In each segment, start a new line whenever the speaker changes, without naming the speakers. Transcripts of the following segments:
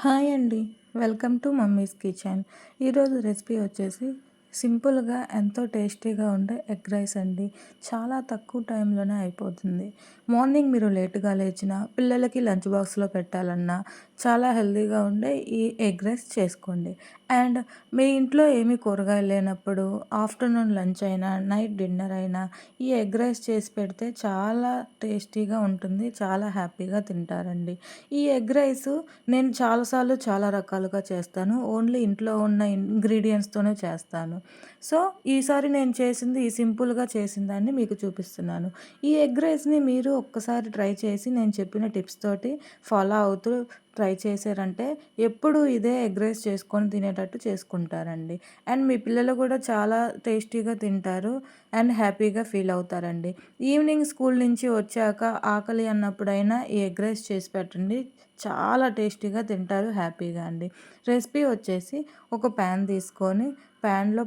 Hi అండి. Welcome to mummies kitchen. ఈరోజు recipe వచ్చేసి సింపుల్‌గా ఎంతో టేస్టీగా ఉండే ఎగ్ రైస్ అండి. చాలా తక్కువ టైంలోనే అయిపోతుంది. మార్నింగ్ మీరు లేట్‌గా లేచినా, పిల్లలకి లంచ్ బాక్స్‌లో పెట్టాలన్నా చాలా హెల్తీగా ఉండే ఈ ఎగ్ రైస్ చేసుకోండి. అండ్ మీ ఇంట్లో ఏమీ కూరగాయలు లేనప్పుడు ఆఫ్టర్‌నూన్ లంచ్ అయినా, నైట్ డిన్నర్ అయినా ఈ ఎగ్ రైస్ చేసి పెడితే చాలా టేస్టీగా ఉంటుంది. చాలా హ్యాపీగా తింటారండి. ఈ ఎగ్ రైసు నేను చాలా సార్లు చాలా రకాలుగా చేస్తాను. ఓన్లీ ఇంట్లో ఉన్న ఇంగ్రీడియెంట్స్‌తోనే చేస్తాను. సో, ఈసారి నేను చేసింది ఈ సింపుల్‌గా చేసిందాన్ని మీకు చూపిస్తున్నాను. ఈ ఎగ్ రైస్‌ని మీరు ఒక్కసారి ట్రై చేసి నేను చెప్పిన టిప్స్ తోటి ఫాలో అవుతూ ట్రై చేశారంటే ఎప్పుడు ఇదే ఎగ్ రైస్ చేసుకొని తినేటట్టు చేసుకుంటారండి. అండ్ మీ పిల్లలు కూడా చాలా టేస్టీగా తింటారు అండ్ హ్యాపీగా ఫీల్ అవుతారండి. ఈవినింగ్ స్కూల్ నుంచి వచ్చాక ఆకలి అన్నప్పుడైనా ఈ ఎగ్ రైస్ చేసి పెట్టండి. చాలా టేస్టీగా తింటారు హ్యాపీగా అండి. రెసిపీ వచ్చేసి ఒక ప్యాన్ తీసుకొని ప్యాన్‌లో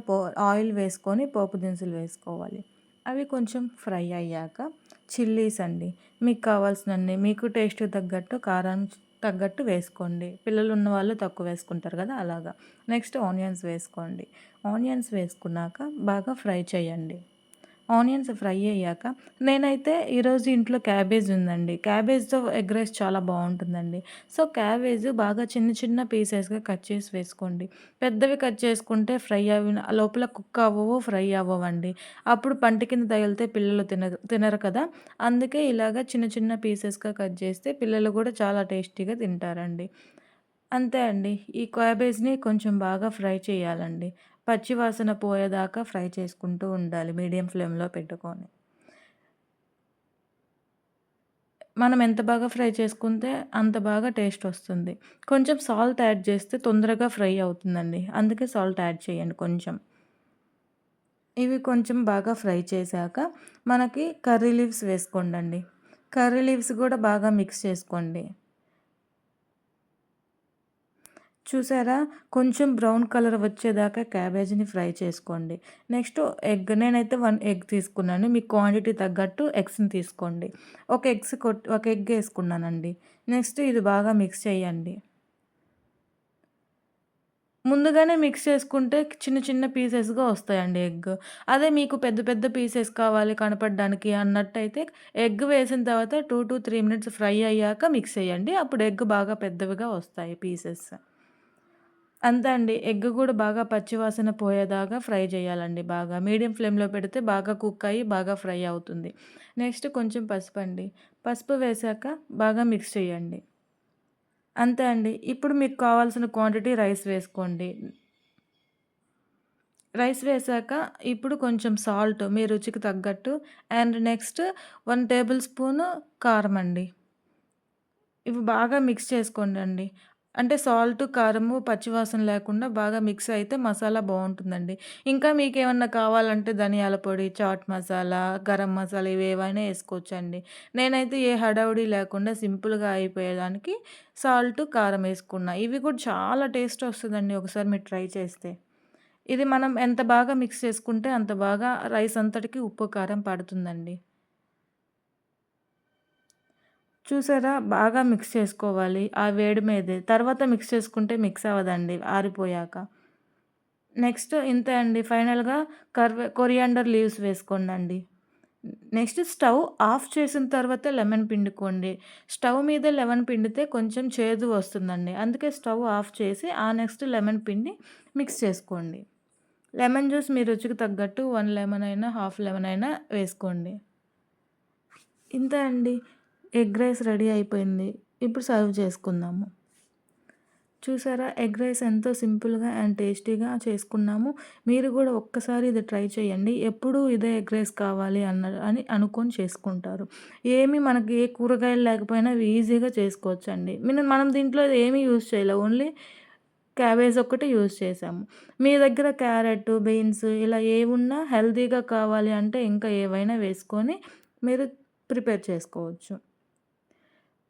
ఆయిల్ వేసుకొని పోపు దినుసులు వేసుకోవాలి. అవి కొంచెం ఫ్రై అయ్యాక చిల్లీస్ అండి. మీకు కావాల్సినన్ని మీకు టేస్ట్‌కి తగ్గట్టు కారం తగ్గట్టు వేసుకోండి. పిల్లలు ఉన్నవాళ్ళు తక్కువ వేసుకుంటారు కదా! అలాగా. నెక్స్ట్ ఆనియన్స్ వేసుకోండి. ఆనియన్స్ వేసుకున్నాక బాగా ఫ్రై చేయండి. ఆనియన్స్ ఫ్రై అయ్యాక నేనైతే ఈరోజు ఇంట్లో క్యాబేజ్ ఉందండి. క్యాబేజ్‌తో ఎగ్ రైస్ చాలా బావుంటుందండి. సో, క్యాబేజ్ బాగా చిన్న చిన్న పీసెస్‌గా కట్ చేసి వేసుకోండి. పెద్దవి కట్ చేసుకుంటే ఫ్రై లోపల కుక్ అవ్వవు, ఫ్రై అవ్వవండి. అప్పుడు పంటి కింద తగిలితే పిల్లలు తినరు కదా! అందుకే ఇలాగ చిన్న చిన్న పీసెస్‌గా కట్ చేస్తే పిల్లలు కూడా చాలా టేస్టీగా తింటారండి. అంతే అండి. ఈ క్యాబేజ్‌ని కొంచెం బాగా ఫ్రై చేయాలండి. పచ్చి వాసన పోయేదాకా ఫ్రై చేసుకుంటూ ఉండాలి మీడియం ఫ్లేమ్‌లో పెట్టుకొని. మనం ఎంత బాగా ఫ్రై చేసుకుంటే అంత బాగా టేస్ట్ వస్తుంది. కొంచెం సాల్ట్ యాడ్ చేస్తే తొందరగా ఫ్రై అవుతుందండి. అందుకే సాల్ట్ యాడ్ చేయండి కొంచెం. ఇవి కొంచెం బాగా ఫ్రై చేశాక మనకి కర్రీ లీవ్స్ వేసుకోండండి. కర్రీ లీవ్స్ కూడా బాగా మిక్స్ చేసుకోండి. చూసారా? కొంచెం బ్రౌన్ కలర్ వచ్చేదాకా క్యాబేజీని ఫ్రై చేసుకోండి. నెక్స్ట్ నేనైతే 1 ఎగ్ తీసుకున్నాను. మీ క్వాంటిటీ తగ్గట్టు ఎగ్స్‌ని తీసుకోండి. ఒక ఎగ్ ఏసుకున్నానండి. నెక్స్ట్ ఇది బాగా మిక్స్ చేయండి. ముందుగానే మిక్స్ చేసుకుంటే చిన్న చిన్న పీసెస్‌గా వస్తాయండి ఎగ్. అదే మీకు పెద్ద పెద్ద పీసెస్ కావాలి కనపడడానికి అన్నట్టయితే ఎగ్ వేసిన తర్వాత 2-3 మినిట్స్ ఫ్రై అయ్యాక మిక్స్ చేయండి. అప్పుడు ఎగ్ బాగా పెద్దవిగా వస్తాయి పీసెస్. అంతే అండి. ఎగ్ గూడా బాగా పచ్చివాసన పోయేదాకా ఫ్రై జేయాలండి బాగా. మీడియం ఫ్లేమ్‌లో పెడితే బాగా కుక్ అయ్యి బాగా ఫ్రై అవుతుంది. నెక్స్ట్ కొంచెం పసుపండి. పసుపు వేశాక బాగా మిక్స్ చేయండి. అంతే అండి. ఇప్పుడు మీకు కావాల్సిన క్వాంటిటీ రైస్ వేసుకోండి. రైస్ వేశాక ఇప్పుడు కొంచెం సాల్ట్ మీ రుచికి తగ్గట్టు అండ్ నెక్స్ట్ 1 టేబుల్ స్పూను కారమండి. ఇవి బాగా మిక్స్ చేసుకోండండి. అంటే సాల్ట్, కారము పచ్చివాసన లేకుండా బాగా మిక్స్ అయితే మసాలా బావుంటుందండి. ఇంకా మీకేమన్నా కావాలంటే ధనియాల పొడి, చాట్ మసాలా, గరం మసాలా ఇవేవైనా ఏసుకోవచ్చండి. నేనైతే ఏ హడావిడి లేకుండా సింపుల్‌గా అయిపోయేదానికి సాల్ట్, కారం ఏసుకున్నా. ఇవి కూడా చాలా టేస్ట్ వస్తదండి ఒకసారి మీరు ట్రై చేస్తే. ఇది మనం ఎంత బాగా మిక్స్ చేసుకుంటే అంత బాగా రైస్ అంతటికి ఉప్పు, కారం పడుతుందండి. చూసారా? బాగా మిక్స్ చేసుకోవాలి. ఆ వేడి మీదే. తర్వాత మిక్స్ చేసుకుంటే మిక్స్ అవ్వదండి ఆరిపోయాక. నెక్స్ట్ ఇంతే అండి. ఫైనల్‌గా కొరియాండర్ లీవ్స్ వేసుకోండండి. నెక్స్ట్ స్టవ్ ఆఫ్ చేసిన తర్వాత లెమన్ పిండుకోండి. స్టవ్ మీద లెమన్ పిండితే కొంచెం చేదు వస్తుందండి. అందుకే స్టవ్ ఆఫ్ చేసి ఆ నెక్స్ట్ లెమన్ పిండి మిక్స్ చేసుకోండి. లెమన్ జ్యూస్ మీ రుచికి తగ్గట్టు 1 లెమన్ అయినా, హాఫ్ లెమన్ అయినా వేసుకోండి. ఇంతే అండి. ఎగ్ రైస్ రెడీ అయిపోయింది. ఇప్పుడు సర్వ్ చేసుకుందాము. చూసారా? ఎగ్ రైస్ ఎంతో సింపుల్‌గా అండ్ టేస్టీగా చేసుకున్నాము. మీరు గూడా ఒక్కసారి ఇది ట్రై చేయండి. ఎప్పుడూ ఇదే ఎగ్ రైస్ కావాలి అని అనుకోని చేసుకుంటారు. మనకి ఏ కూరగాయలు లేకపోయినా ఇవి ఈజీగా చేసుకోవచ్చండి. మనం దీంట్లో ఏమి యూజ్ చేయలే. ఓన్లీ క్యాబేజ్ ఒక్కటే యూజ్ చేశాము. మీ దగ్గర క్యారెట్, బీన్స్ ఇలా ఏవున్నా హెల్తీగా కావాలి అంటే ఇంకా ఏవైనా వేసుకొని మీరు ప్రిపేర్ చేసుకోవచ్చు.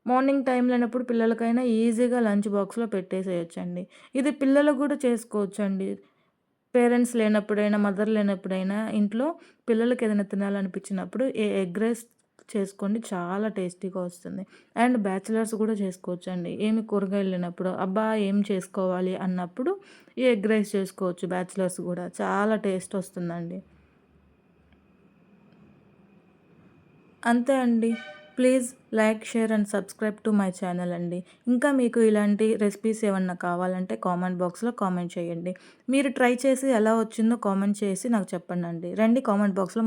మార్నింగ్ టైం లేనప్పుడు పిల్లలకైనా ఈజీగా లంచ్ బాక్స్‌లో పెట్టేసేయొచ్చండి. ఇది పిల్లలకు గూడా చేసుకోవచ్చండి. పేరెంట్స్ లేనప్పుడైనా, మదర్ లేనప్పుడైనా ఇంట్లో పిల్లలకేదైనా తినాలనిపించినప్పుడు ఎగ్ రైస్ చేసుకోండి. చాలా టేస్టీగా వస్తుంది. అండ్ బ్యాచిలర్స్ కూడా చేసుకోవచ్చండి. ఏమి కూరగాయలు లేనప్పుడు, అబ్బా! ఏం చేసుకోవాలి అన్నప్పుడు ఈ ఎగ్ రైస్ చేసుకోవచ్చు బ్యాచిలర్స్ గూడా. చాలా టేస్ట్ వస్తుందండి. అంతే అండి. Please like, share and subscribe to my channel అండి. ఇంకా మీకు ఇలాంటి రెసిపీస్ ఏమన్నా కావాలంటే కామెంట్ బాక్స్‌లో కామెంట్ చేయండి. మీరు ట్రై చేసి ఎలా వచ్చిందో కామెంట్ చేసి నాకు చెప్పండండి. రండి కామెంట్ బాక్స్‌లో